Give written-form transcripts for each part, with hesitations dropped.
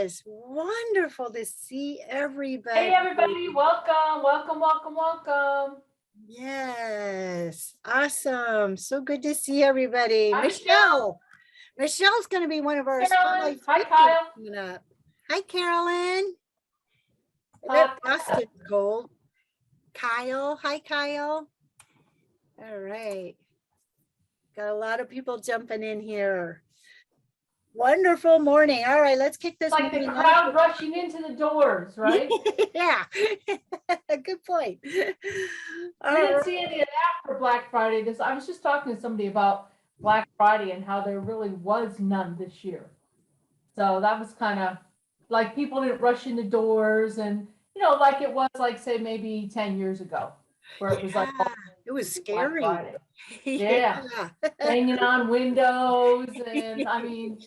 Yes, wonderful to see everybody. Hey, everybody, welcome, welcome, welcome, welcome. Yes, awesome. So good to see everybody. Hi, Michelle. Michelle's going to be one of our Carolyn. spotlight Hi, speakers Kyle. coming up. Hi, Carolyn. Hi. Boston Gold. Kyle. Hi, Kyle. All right. Got a lot of people jumping in here. Wonderful morning. All right, let's kick this. Like the crowd rushing into the doors, right? Yeah, good point. We didn't see any of that for Black Friday. I was just talking to somebody about Black Friday and how there really was none this year. So that was kind of like people didn't rush in the doors and, like it was like, say, maybe 10 years ago, where it was like, it was scary. Yeah. Hanging on windows and I mean,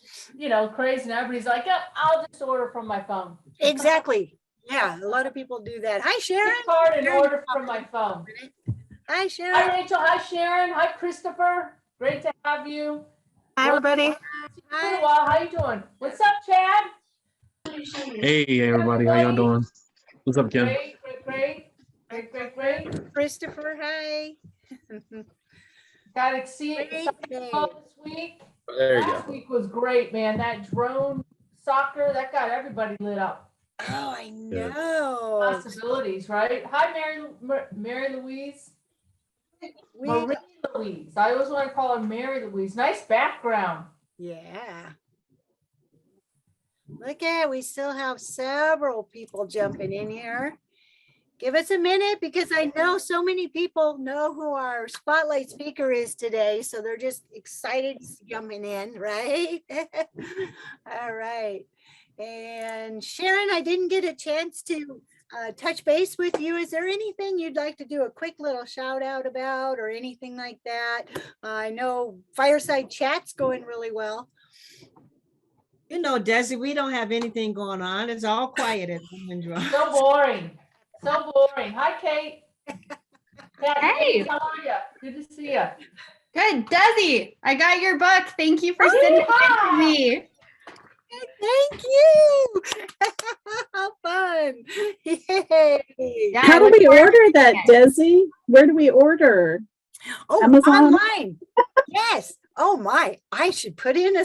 crazy. And everybody's like, yeah, I'll just order from my phone. Exactly. Yeah, a lot of people do that. Hi, Sharon. Card and order from my phone. Hi, Sharon. Hi, Rachel. Hi, Sharon. Hi, Christopher. Great to have you. Hi, everybody. Hi. Well, how you doing? What's up, Chad? Hey, everybody. How y'all doing? What's up, Kim? Great. Christopher, hi. Got to see it this week. There you Last week was great, man. That drone soccer, that got everybody lit up. Oh, I know. Possibilities, right? Hi, Mary Louise. Marie Louise. I always want to call her Mary Louise. Nice background. Yeah. Look at, we still have several people jumping in here. Give us a minute because I know so many people know who our spotlight speaker is today. So they're just excited jumping in, right? All right. And Sharon, I didn't get a chance to touch base with you. Is there anything you'd like to do a quick little shout out about or anything like that? I know Fireside Chat's going really well. You know, Desi, we don't have anything going on. It's all quiet at home. So boring. So boring. Hi, Kate. Hey. How are you? Good to see you. Good. Desi, I got your book. Thank you for sending it to me. Thank you. How fun. Yay. Yeah, how do we order that, Desi? Where do we order? Oh, Amazon? Online. Yes. Oh my, I should put in a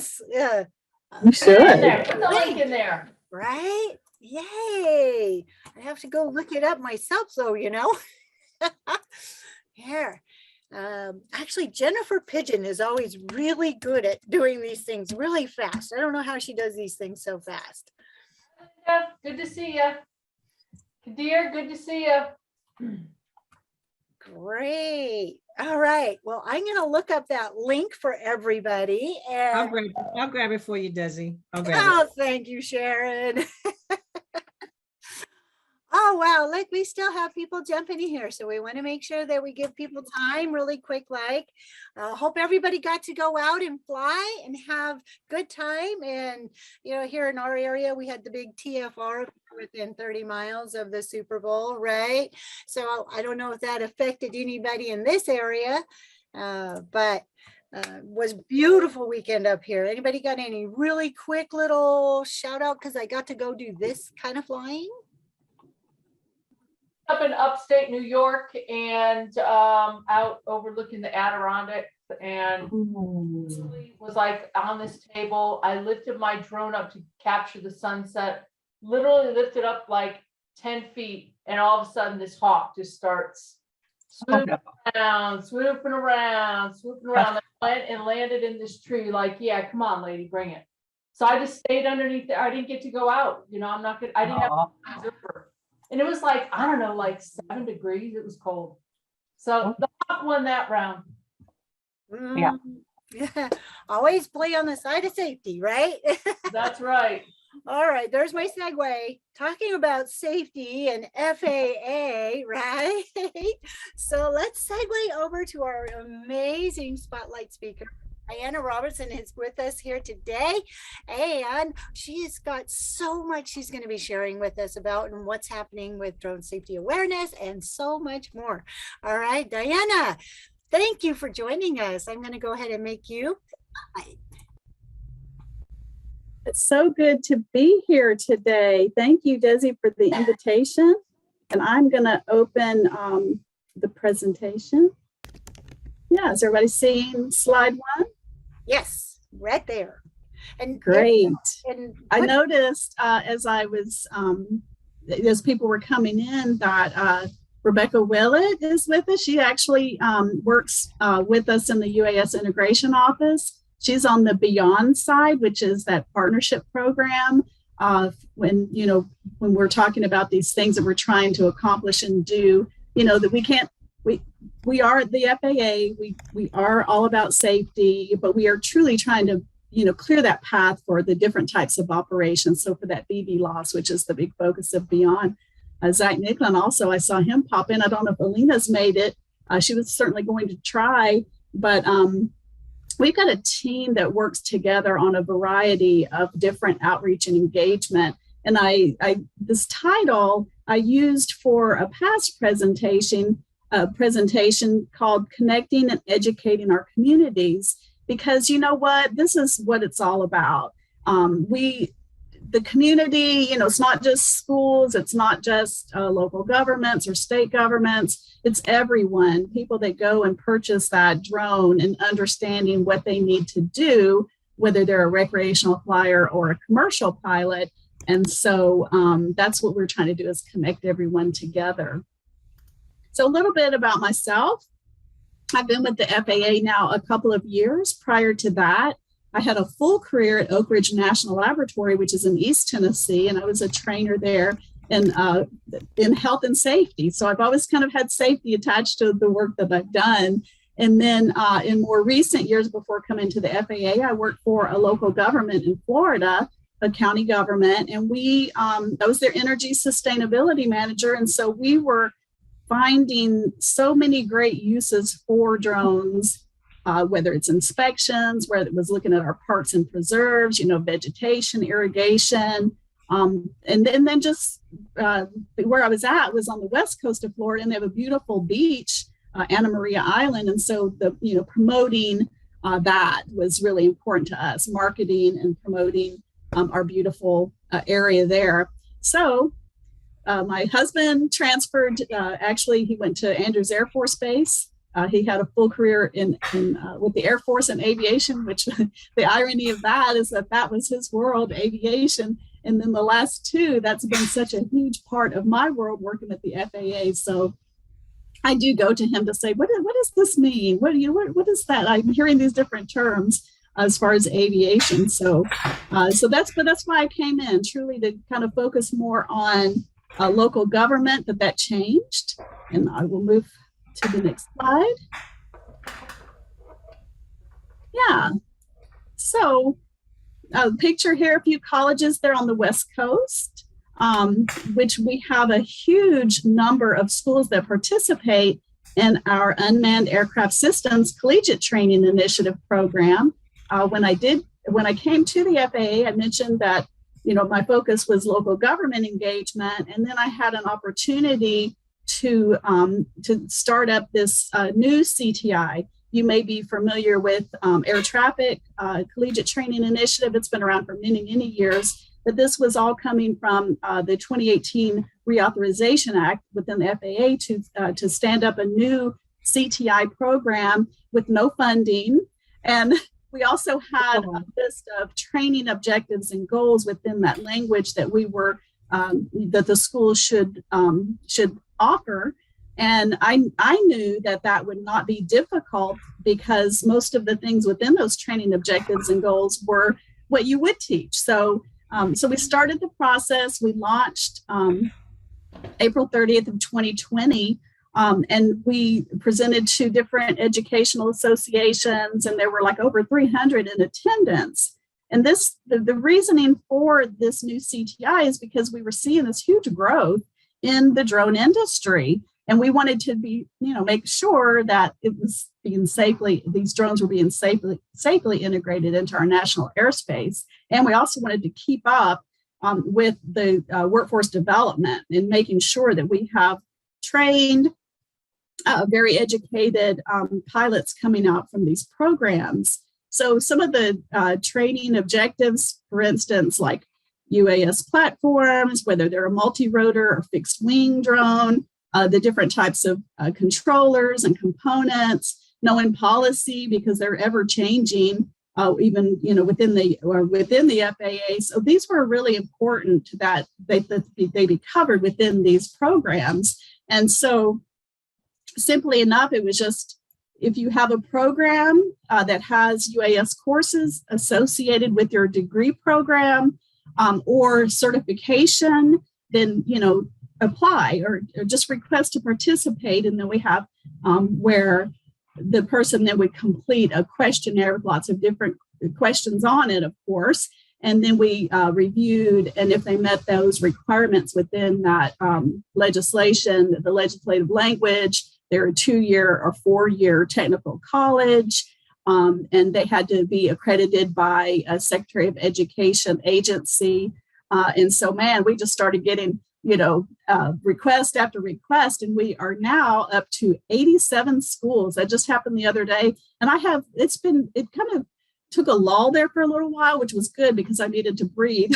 you should. Put the link in there. Right? Yay. I have to go look it up myself, so Here. Actually, Jennifer Pigeon is always really good at doing these things really fast. I don't know how she does these things so fast. Yeah, good to see you. Kadir, good to see you. Great. All right. Well, I'm going to look up that link for everybody. And I'll grab it for you, Desi. Thank you, Sharon. Oh, wow. Look, we still have people jumping in here. So we want to make sure that we give people time really quick. Hope everybody got to go out and fly and have good time. And, here in our area, we had the big TFR within 30 miles of the Super Bowl, right? So I don't know if that affected anybody in this area, but was beautiful weekend up here. Anybody got any really quick little shout out? Because I got to go do this kind of flying. Up in upstate New York and out overlooking the Adirondacks, and was like on this table. I lifted my drone up to capture the sunset, literally lifted up like 10 feet, and all of a sudden this hawk just starts swooping around. I went and landed in this tree like, yeah, come on, lady, bring it. So I just stayed underneath there. I didn't get to go out. I didn't have a zipper. And it was like, I don't know, like 7 degrees. It was cold. So the hawk won that round. Yeah. Always play on the side of safety, right? That's right. All right. There's my segue. Talking about safety and FAA, right? So let's segue over to our amazing spotlight speaker. Diana Robertson is with us here today, and she's got so much she's going to be sharing with us about and what's happening with drone safety awareness and so much more. All right, Diana, thank you for joining us. I'm going to go ahead and make you. It's so good to be here today. Thank you, Desi, for the invitation. And I'm going to open the presentation. Yeah, is everybody seeing slide one? Yes, right there. And Great. And I noticed as I was, as people were coming in, that Rebecca Willett is with us. She actually works with us in the UAS integration office. She's on the Beyond side, which is that partnership program. When we're talking about these things that we're trying to accomplish and do, that we are at the FAA. We are all about safety, but we are truly trying to clear that path for the different types of operations. So for that BB loss, which is the big focus of Beyond, Zach Nicklin also, I saw him pop in. I don't know if Alina's made it. She was certainly going to try, but we've got a team that works together on a variety of different outreach and engagement. And this title I used for a past presentation called Connecting and Educating Our Communities, because you know what, this is what it's all about. The community, it's not just schools, it's not just local governments or state governments, it's everyone, people that go and purchase that drone and understanding what they need to do, whether they're a recreational flyer or a commercial pilot. And so that's what we're trying to do, is connect everyone together. So a little bit about myself. I've been with the FAA now a couple of years. Prior to that, I had a full career at Oak Ridge National Laboratory, which is in East Tennessee, and I was a trainer there in health and safety. So I've always kind of had safety attached to the work that I've done. And then in more recent years, before coming to the FAA, I worked for a local government in Florida, a county government, and I was their energy sustainability manager. And so we were finding so many great uses for drones, whether it's inspections, whether it was looking at our parks and preserves, vegetation, irrigation. And then just where I was at was on the west coast of Florida, and they have a beautiful beach, Anna Maria Island. And so promoting that was really important to us, marketing and promoting our beautiful area there. So my husband transferred, actually, he went to Andrews Air Force Base. He had a full career with the Air Force and aviation, which the irony of that is that was his world, aviation. And then the last two, that's been such a huge part of my world, working at the FAA. So I do go to him to say, what does this mean? What is that? I'm hearing these different terms as far as aviation. So that's why I came in, truly to kind of focus more on local government. That changed. And I will move to the next slide. Yeah. So picture here a few colleges there on the West Coast, which we have a huge number of schools that participate in our Unmanned Aircraft Systems Collegiate Training Initiative program. When I came to the FAA, I mentioned that my focus was local government engagement, and then I had an opportunity to start up this new CTI. You may be familiar with Air Traffic Collegiate Training Initiative. It's been around for many, many years, but this was all coming from the 2018 Reauthorization Act within the FAA to stand up a new CTI program with no funding. And we also had a list of training objectives and goals within that language that we were that the school should offer. And I knew that would not be difficult, because most of the things within those training objectives and goals were what you would teach. So we started the process. We launched April 30th of 2020. And we presented to different educational associations, and there were like over 300 in attendance. And the reasoning for this new CTI is because we were seeing this huge growth in the drone industry, and we wanted to make sure that it was these drones were being safely integrated into our national airspace. And we also wanted to keep up with the workforce development and making sure that we have trained, very educated pilots coming out from these programs. So some of the training objectives, for instance, like UAS platforms, whether they're a multi-rotor or fixed wing drone, the different types of controllers and components, knowing policy because they're ever changing, even within the FAA. So these were really important that they be covered within these programs. And so, simply enough, it was just if you have a program that has UAS courses associated with your degree program or certification, then apply or just request to participate. And then we have where the person then would complete a questionnaire with lots of different questions on it, of course. And then we reviewed, and if they met those requirements within that legislation, the legislative language, they're a 2-year or 4-year technical college, and they had to be accredited by a Secretary of Education agency. And so, man, we just started getting request after request, and we are now up to 87 schools. That just happened the other day, and it kind of took a lull there for a little while, which was good because I needed to breathe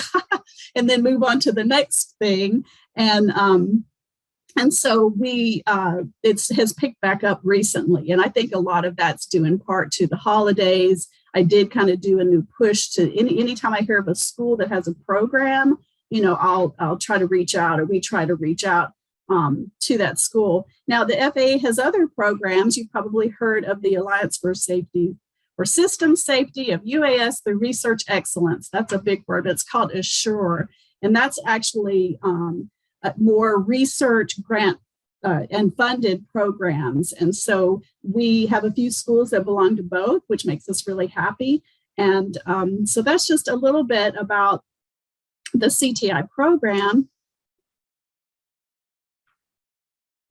and then move on to the next thing. And so it has picked back up recently, and I think a lot of that's due in part to the holidays. I did kind of do a new push to anytime I hear of a school that has a program, I'll try to reach out, or we try to reach out to that school. Now, the FAA has other programs. You've probably heard of the Alliance for System Safety of UAS through Research Excellence. That's a big word. It's called ASSURE, and that's actually more research grant and funded programs. And so we have a few schools that belong to both, which makes us really happy. And so that's just a little bit about the CTI program.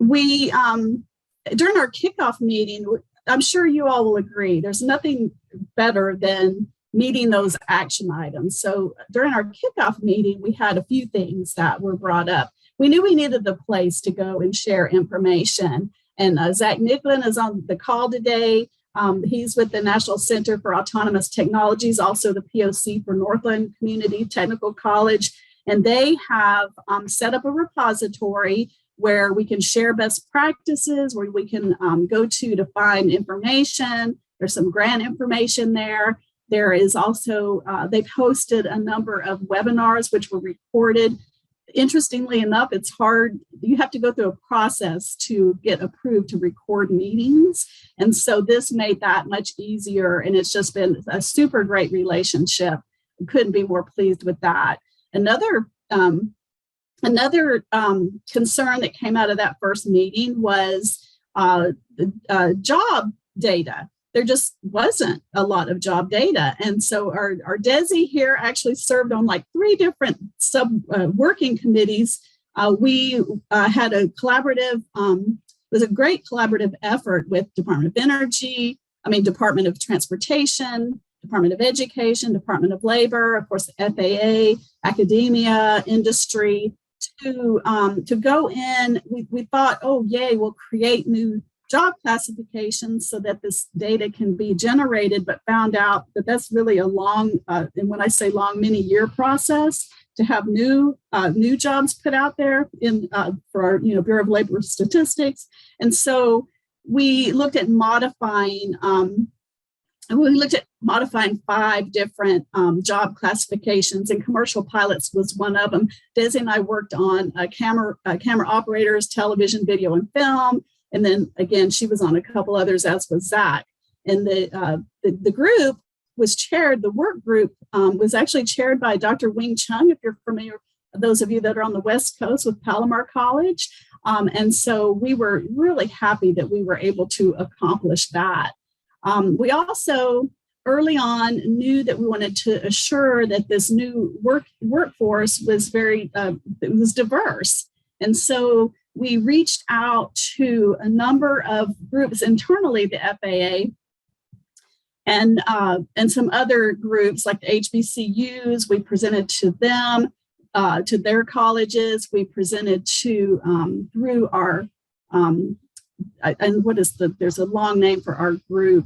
We, during our kickoff meeting, I'm sure you all will agree, there's nothing better than meeting those action items. So during our kickoff meeting, we had a few things that were brought up. We knew we needed a place to go and share information. And Zach Nicklin is on the call today. He's with the National Center for Autonomous Technologies, also the POC for Northland Community Technical College. And they have set up a repository where we can share best practices, where we can go to find information. There's some grant information there. There is also, they've hosted a number of webinars which were recorded. Interestingly enough, it's hard. You have to go through a process to get approved to record meetings. And so this made that much easier. And it's just been a super great relationship. Couldn't be more pleased with that. Another concern that came out of that first meeting was job data. There just wasn't a lot of job data. And so our DESI here actually served on like 3 different working committees. We had a collaborative, it was a great collaborative effort with Department of Transportation, Department of Education, Department of Labor, of course, the FAA, academia, industry, to go in. We thought, oh, yay, we'll create new job classifications so that this data can be generated, but found out that that's really a long, and when I say long, many year process to have new jobs put out there for our Bureau of Labor Statistics. And so we looked at modifying 5 different job classifications, and commercial pilots was one of them. Desi and I worked on camera operators, television, video, and film. And then again, she was on a couple others, as was Zach. And the group was chaired, the work group was actually chaired by Dr. Wing Chung, if you're familiar, those of you that are on the West Coast with Palomar College. And so we were really happy that we were able to accomplish that. We also early on knew that we wanted to assure that this new workforce was it was diverse. And so we reached out to a number of groups internally, the FAA, and some other groups like the HBCUs. We presented to them, to their colleges. We presented to through our and there's a long name for our group.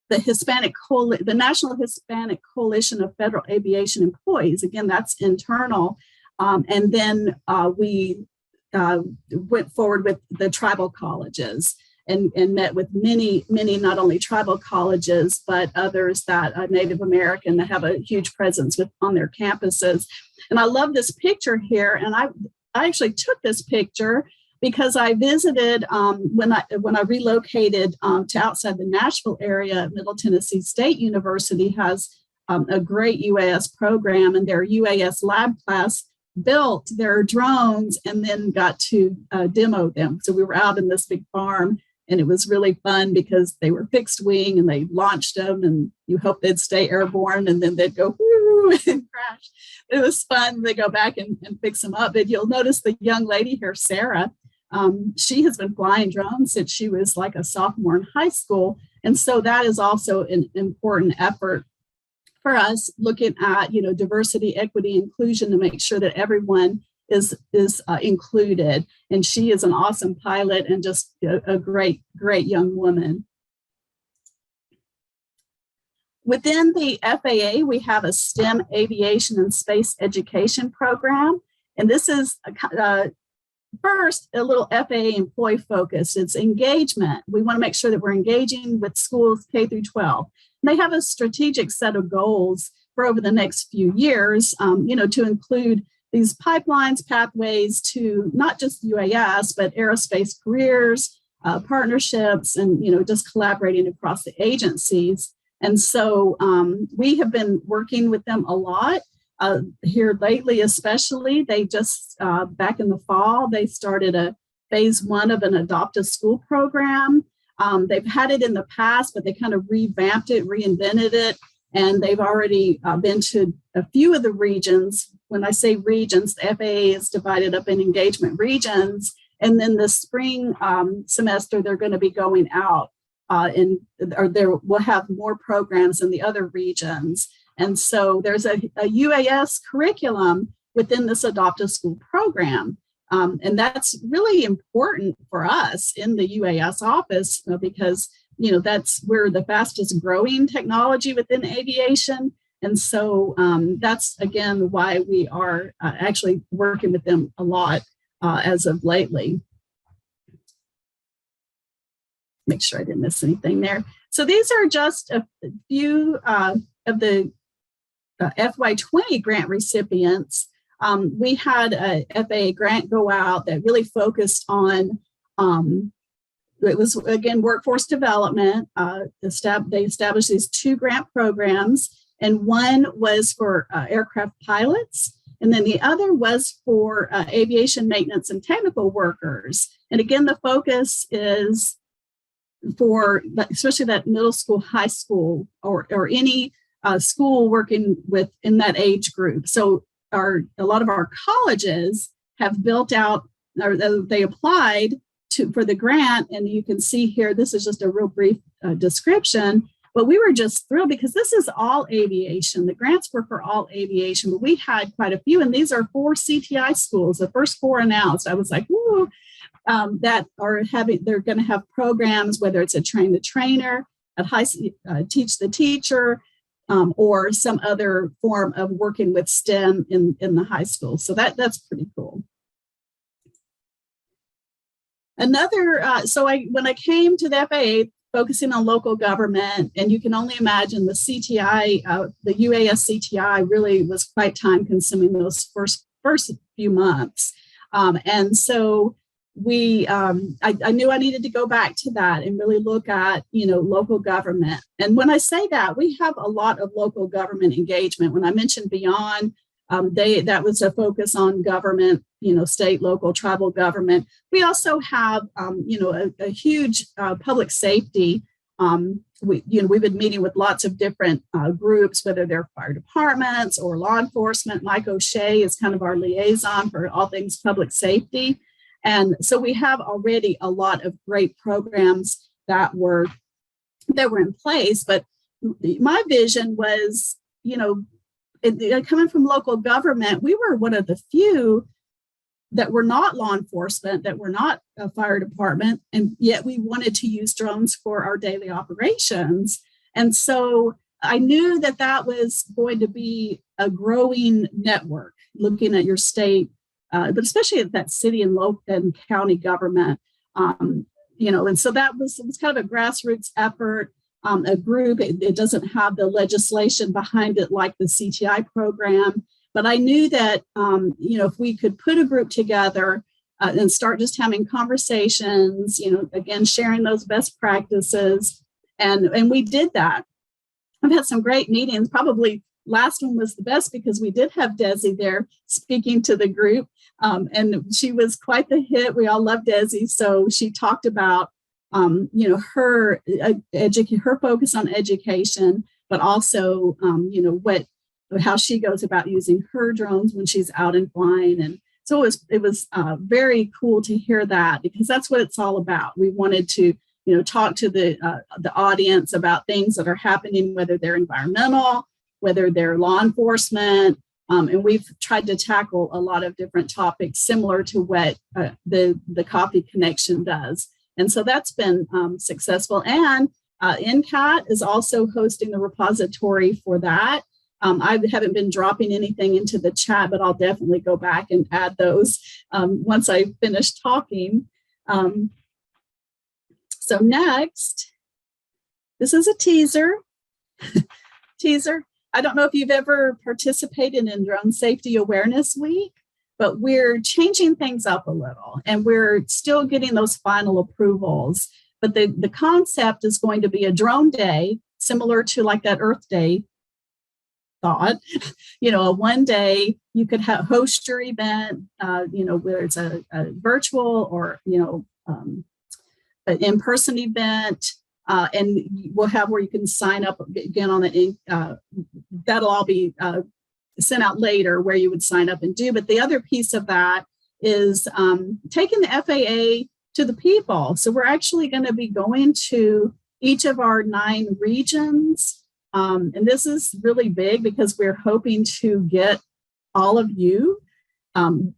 the National Hispanic Coalition of Federal Aviation Employees. Again, that's internal. And then we went forward with the tribal colleges and met with many, not only tribal colleges, but others that are Native American that have a huge presence on their campuses. And I love this picture here. And I actually took this picture because I visited when I relocated to outside the Nashville area. Middle Tennessee State University has a great UAS program, and their UAS lab class built their drones and then got to demo them. So we were out in this big farm, and it was really fun because they were fixed wing and they launched them, and you hope they'd stay airborne, and then they'd go whoo and crash. It was fun. They go back and fix them up. But you'll notice the young lady here, Sarah, she has been flying drones since she was like a sophomore in high school. And so that is also an important effort for us, looking at, diversity, equity, inclusion, to make sure that everyone is included. And she is an awesome pilot and just a great young woman. Within the FAA, we have a STEM aviation and space education program. And this is first a little FAA employee focused. It's engagement. We want to make sure that we're engaging with schools K through 12. And they have a strategic set of goals for over the next few years, to include these pipelines, pathways to not just UAS, but aerospace careers, partnerships, and, just collaborating across the agencies. And so we have been working with them a lot here lately, especially. They just, back in the fall, they started a phase 1 of an Adopt a School program. They've had it in the past, but they kind of revamped it, reinvented it. And they've already been to a few of the regions. When I say regions, the FAA is divided up in engagement regions. And then the spring semester, they're going to be going out we'll have more programs in the other regions. And so there's a UAS curriculum within this Adopt a School program. And that's really important for us in the UAS office because, that's we're the fastest growing technology within aviation. And so that's, again, why we are actually working with them a lot as of lately. Make sure I didn't miss anything there. So these are just a few of the FY20 grant recipients. We had a FAA grant go out that really focused on, it was, again, workforce development. They established these 2 grant programs, and one was for aircraft pilots, and then the other was for aviation maintenance and technical workers. And again, the focus is for especially that middle school, high school, or any school working in that age group. So a lot of our colleges have built out, or they applied for the grant. And you can see here, this is just a real brief description, but we were just thrilled because this is all aviation. The grants were for all aviation, but we had quite a few, and these are 4 CTI schools, the first 4 announced. I was like, woo. That are they're going to have programs, whether it's a train the trainer, teach the teacher, or some other form of working with STEM in the high school. So that's pretty cool. Another, when I came to the FAA, focusing on local government, and you can only imagine the CTI, the UAS CTI really was quite time consuming those first few months. And so I knew I needed to go back to that and really look at, local government. And when I say that, we have a lot of local government engagement. When I mentioned Beyond, that was a focus on government, state, local, tribal government. We also have, a huge public safety. We've been meeting with lots of different groups, whether they're fire departments or law enforcement. Mike O'Shea is kind of our liaison for all things public safety. And so we have already a lot of great programs that were in place. But my vision was, coming from local government, we were one of the few that were not law enforcement, that were not a fire department, and yet we wanted to use drones for our daily operations. And so I knew that that was going to be a growing network, looking at your state, but especially at that city and local and county government. And so it was kind of a grassroots effort, a group. It doesn't have the legislation behind it like the CTI program, but I knew that, if we could put a group together and start just having conversations, again, sharing those best practices. And we did that. I've had some great meetings. Probably last one was the best because we did have Desi there speaking to the group. And she was quite the hit. We all love Desi. So she talked about, her focus on education, but also, how she goes about using her drones when she's out and flying. And so it was very cool to hear that, because that's what it's all about. We wanted to, talk to the audience about things that are happening, whether they're environmental, whether they're law enforcement. And we've tried to tackle a lot of different topics similar to what the Coffee Connection does. And so that's been successful. And NCAT is also hosting the repository for that. I haven't been dropping anything into the chat, but I'll definitely go back and add those once I finish talking. So next, this is a teaser. I don't know if you've ever participated in Drone Safety Awareness Week, but we're changing things up a little, and we're still getting those final approvals. But the concept is going to be a drone day, similar to like that Earth Day thought. A one day you could host your event, whether it's a virtual or, an in-person event. And we'll have where you can sign up again on the, that'll all be sent out later where you would sign up and do. But the other piece of that is taking the FAA to the people. So we're actually going to be going to each of our 9 regions. And this is really big because we're hoping to get all of you,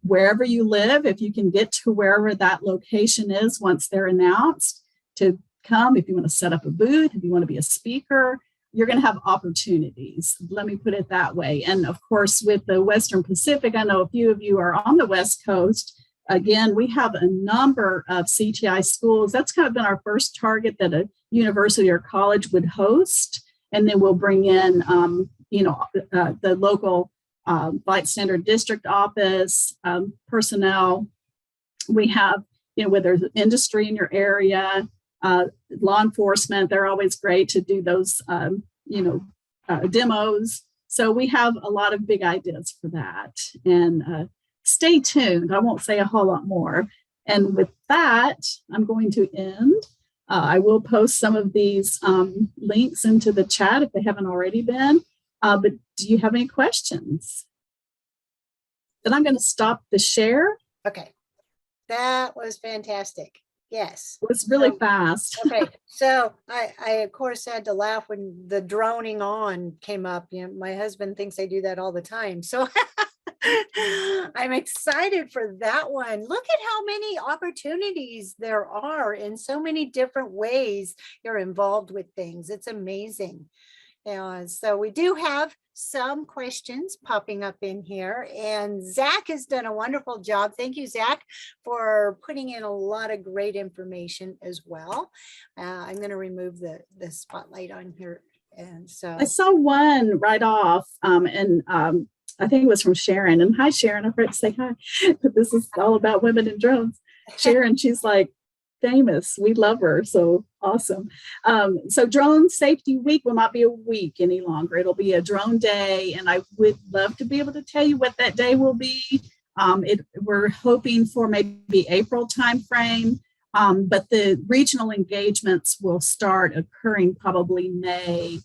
wherever you live, if you can get to wherever that location is once they're announced, to come. If you want to set up a booth, if you want to be a speaker, you're going to have opportunities. Let me put it that way. And of course, with the Western Pacific, I know a few of you are on the West Coast. Again, we have a number of CTI schools. That's kind of been our first target that a university or college would host. And then we'll bring in, the local Flight Standard District Office personnel. We have, whether there's industry in your area, law enforcement, they're always great to do those, demos. So we have a lot of big ideas for that. And stay tuned. I won't say a whole lot more. And with that, I'm going to end. I will post some of these links into the chat if they haven't already been. But do you have any questions? Then I'm going to stop the share. Okay. That was fantastic. Yes. It was really fast. Okay. So I of course had to laugh when the droning on came up. My husband thinks I do that all the time. So I'm excited for that one. Look at how many opportunities there are in so many different ways you're involved with things. It's amazing. So we do have some questions popping up in here, and Zach has done a wonderful job. Thank you, Zach, for putting in a lot of great information as well. I'm going to remove the spotlight on here. And so I saw one right off, and I think it was from Sharon. And hi, Sharon. I forgot to say hi. But this is all about women in drones. Sharon, she's like famous. We love her. So awesome. So Drone Safety Week will not be a week any longer. It'll be a drone day. And I would love to be able to tell you what that day will be. We're hoping for maybe April timeframe. But the regional engagements will start occurring probably May,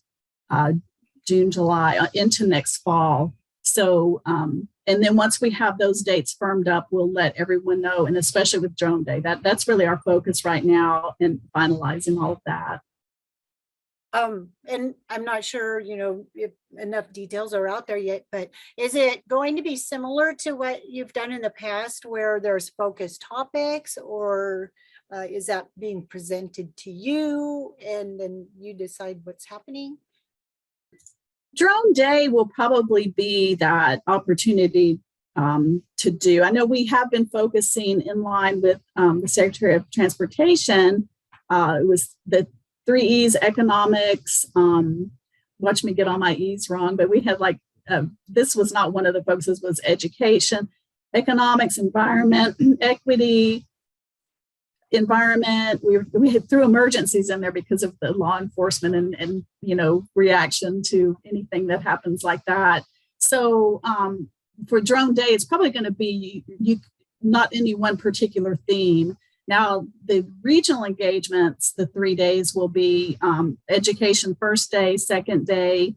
June, July, into next fall. So, and then once we have those dates firmed up, we'll let everyone know, and especially with Drone Day, that's really our focus right now in finalizing all of that. And I'm not sure, if enough details are out there yet, but is it going to be similar to what you've done in the past where there's focused topics, or is that being presented to you and then you decide what's happening? Drone Day will probably be that opportunity to do. I know we have been focusing in line with the Secretary of Transportation. It was the 3 E's: economics. Watch me get all my E's wrong, but we had like, this was not one of the focuses, was education, economics, environment, equity, environment. We had threw emergencies in there because of the law enforcement and reaction to anything that happens like that. So for Drone Day, it's probably going to be not any one particular theme. Now, the regional engagements, the 3 days will be education first day, second day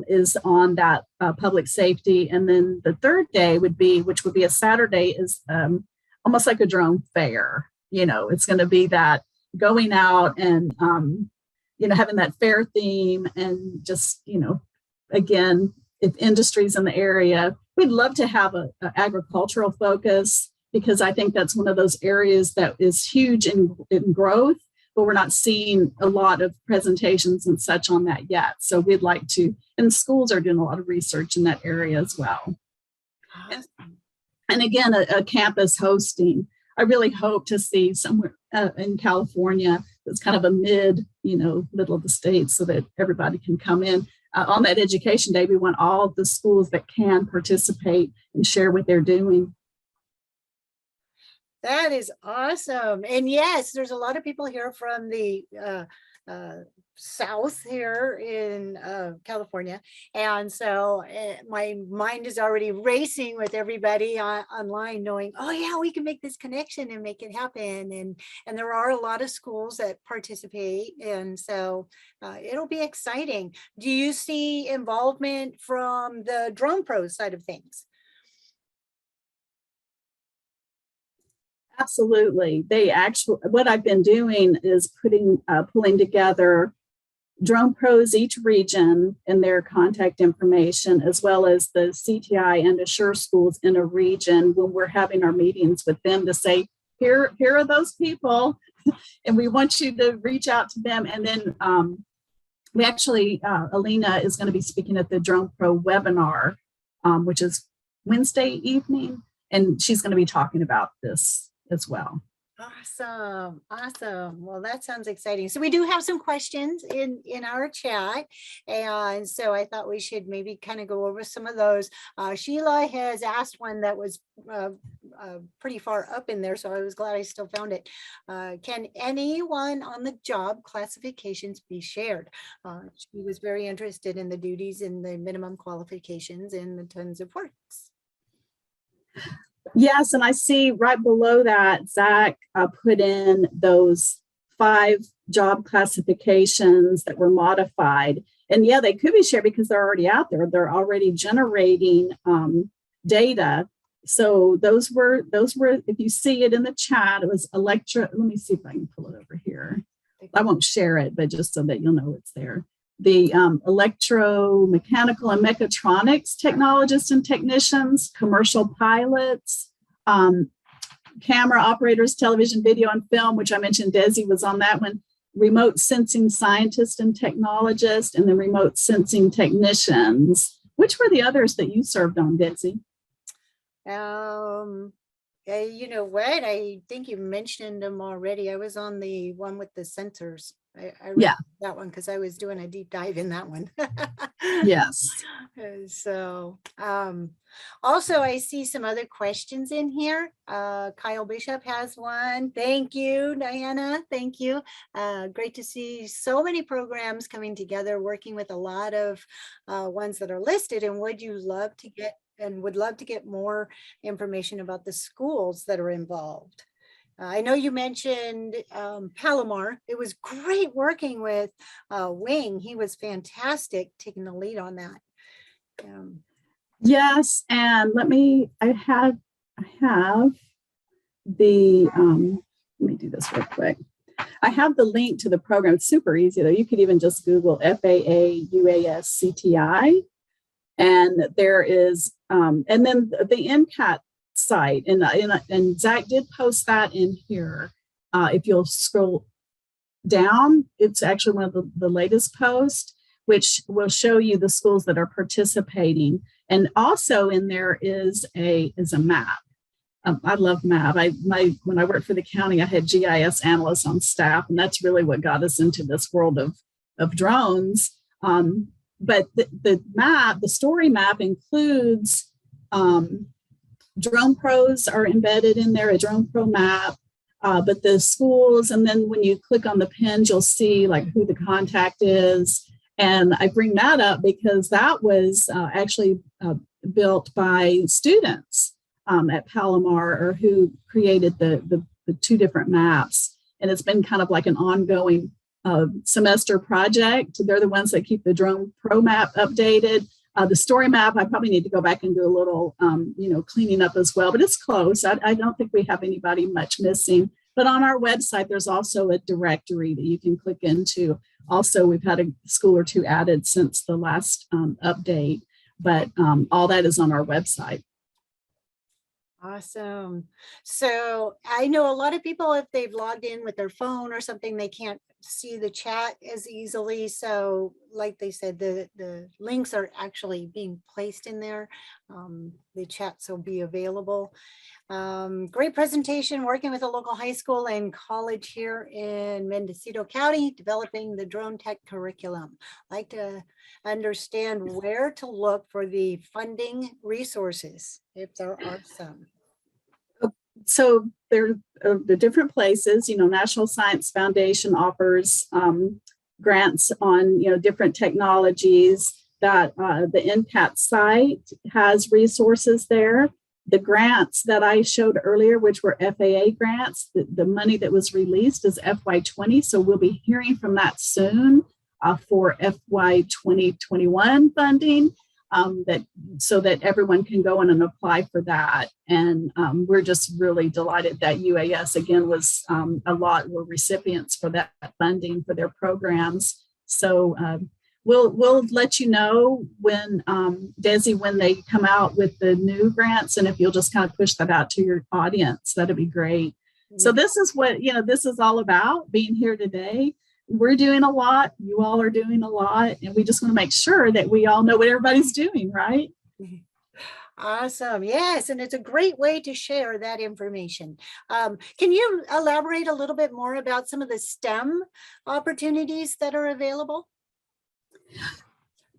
is on that public safety. And then the third day which would be a Saturday, is almost like a drone fair. It's going to be that going out and, having that fair theme and just, again, if industries in the area, we'd love to have an agricultural focus, because I think that's one of those areas that is huge in growth, but we're not seeing a lot of presentations and such on that yet. So we'd like to, and schools are doing a lot of research in that area as well. And again, a campus hosting. I really hope to see somewhere in California that's kind of a middle of the state, so that everybody can come in. On that education day, we want all of the schools that can participate and share what they're doing. That is awesome. And yes, there's a lot of people here from the South here in California. And so my mind is already racing with everybody online, knowing, oh yeah, we can make this connection and make it happen. And there are a lot of schools that participate. And so it'll be exciting. Do you see involvement from the Drone Pros side of things? Absolutely. What I've been doing is pulling together Drone Pros, each region, and their contact information, as well as the CTI and Assure schools in a region, when we're having our meetings with them, to say, here are those people, and we want you to reach out to them. And then we actually, Alina is going to be speaking at the Drone Pro webinar, which is Wednesday evening, and she's going to be talking about this as well. Awesome. Well, that sounds exciting. So we do have some questions in our chat. And so I thought we should maybe kind of go over some of those. Sheila has asked one that was pretty far up in there, so I was glad I still found it. Can anyone on the job classifications be shared? She was very interested in the duties and the minimum qualifications and the tons of works. Yes, and I see right below that, Zach put in those 5 job classifications that were modified. And yeah, they could be shared because they're already out there. They're already generating data. So those were, if you see it in the chat, it was let me see if I can pull it over here. I won't share it, but just so that you'll know it's there. The electromechanical and mechatronics technologists and technicians, commercial pilots, camera operators, television, video, and film, which I mentioned Desi was on that one, remote sensing scientists and technologists, and the remote sensing technicians. Which were the others that you served on, Desi? You know what? I think you mentioned them already. I was on the one with the sensors. I read that one because I was doing a deep dive in that one. Yes. So also I see some other questions in here. Kyle Bishop has one. Thank you, Diana. Thank you. Great to see so many programs coming together, working with a lot of ones that are listed. And would love to get more information about the schools that are involved. I know you mentioned Palomar. It was great working with Wing. He was fantastic taking the lead on that. Yes, and I have the, let me do this real quick. I have the link to the program. It's super easy though. You could even just Google FAA UAS CTI. And there is, and then the MCAT site, and Zach did post that in here. if you'll scroll down, it's actually one of the latest posts, which will show you the schools that are participating. And also in there is a map. I love map. When I worked for the county, I had GIS analysts on staff, and that's really what got us into this world of drones. But the map, the story map includes drone pros are embedded in there, a drone pro map. But the schools, and then when you click on the pins, you'll see like who the contact is. And I bring that up because that was actually built by students at Palomar, or who created the two different maps. And it's been kind of like an ongoing semester project. They're the ones that keep the drone pro map updated. The story map, I probably need to go back and do a little, cleaning up as well, but it's close. I don't think we have anybody much missing. But on our website, there's also a directory that you can click into. Also, we've had a school or two added since the last update, but all that is on our website. Awesome. So I know a lot of people, if they've logged in with their phone or something, they can't see the chat as easily. So like they said, the links are actually being placed in there. The chats will be available. Great presentation, working with a local high school and college here in Mendocino County, developing the drone tech curriculum. I'd like to understand where to look for the funding resources, if there are some. So there are the different places, National Science Foundation offers grants on, different technologies. That the NCAT site has resources there. The grants that I showed earlier, which were FAA grants, the money that was released is FY20. So we'll be hearing from that soon for FY 2021 funding, so that everyone can go in and apply for that. And we're just really delighted that UAS again were recipients for that funding for their programs. So we'll let you know when, Desi, when they come out with the new grants, and if you'll just kind of push that out to your audience, that'd be great. So this is what, this is all about, being here today. We're doing a lot, you all are doing a lot, and we just want to make sure that we all know what everybody's doing, right? Awesome. Yes, and it's a great way to share that information. Can you elaborate a little bit more about some of the STEM opportunities that are available?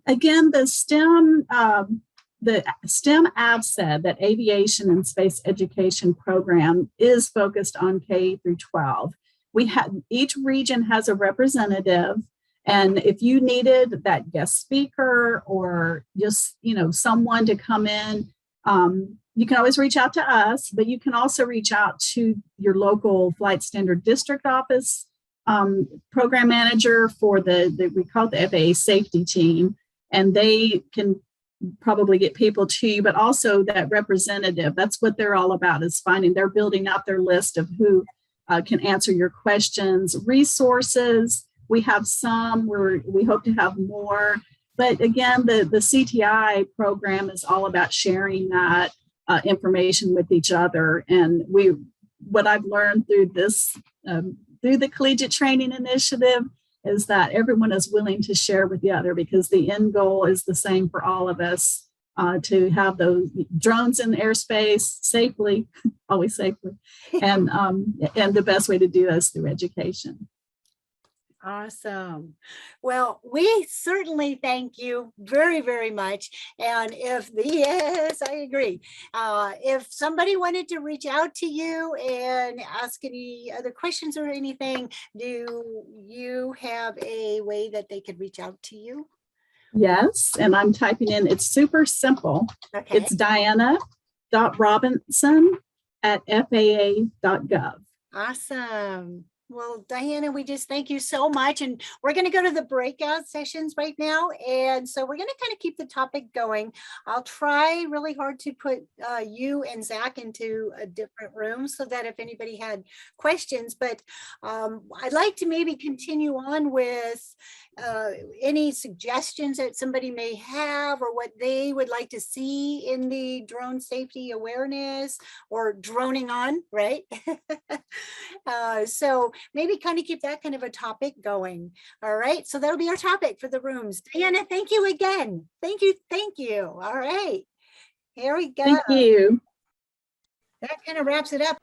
Again, the STEM AVSED, that Aviation and Space Education program, is focused on K through 12. Each region has a representative, and if you needed that guest speaker or just someone to come in, you can always reach out to us, but you can also reach out to your local Flight Standard District Office program manager for we call it the FAA safety team, and they can probably get people to you, but also that representative. That's what they're all about, is they're building out their list of who can answer your questions. Resources, we have some, we hope to have more. But again, the CTI program is all about sharing that information with each other. And what I've learned through this, through the Collegiate Training Initiative, is that everyone is willing to share with the other, because the end goal is the same for all of us, to have those drones in airspace safely, always safely. And the best way to do that is through education. Awesome. Well, we certainly thank you very, very much. And yes, I agree. If somebody wanted to reach out to you and ask any other questions or anything, do you have a way that they could reach out to you? Yes, and I'm typing in, it's super simple. Okay. It's diana.robinson@faa.gov. Awesome. Well, Diana, we just thank you so much. And we're going to go to the breakout sessions right now. And so we're going to kind of keep the topic going. I'll try really hard to put you and Zach into a different room so that if anybody had questions, but I'd like to maybe continue on with any suggestions that somebody may have or what they would like to see in the drone safety awareness or droning on, right? So maybe kind of keep that kind of a topic going. All right, so that'll be our topic for the rooms. Diana, thank you again. Thank you, thank you. All right, here we go. Thank you. That kind of wraps it up.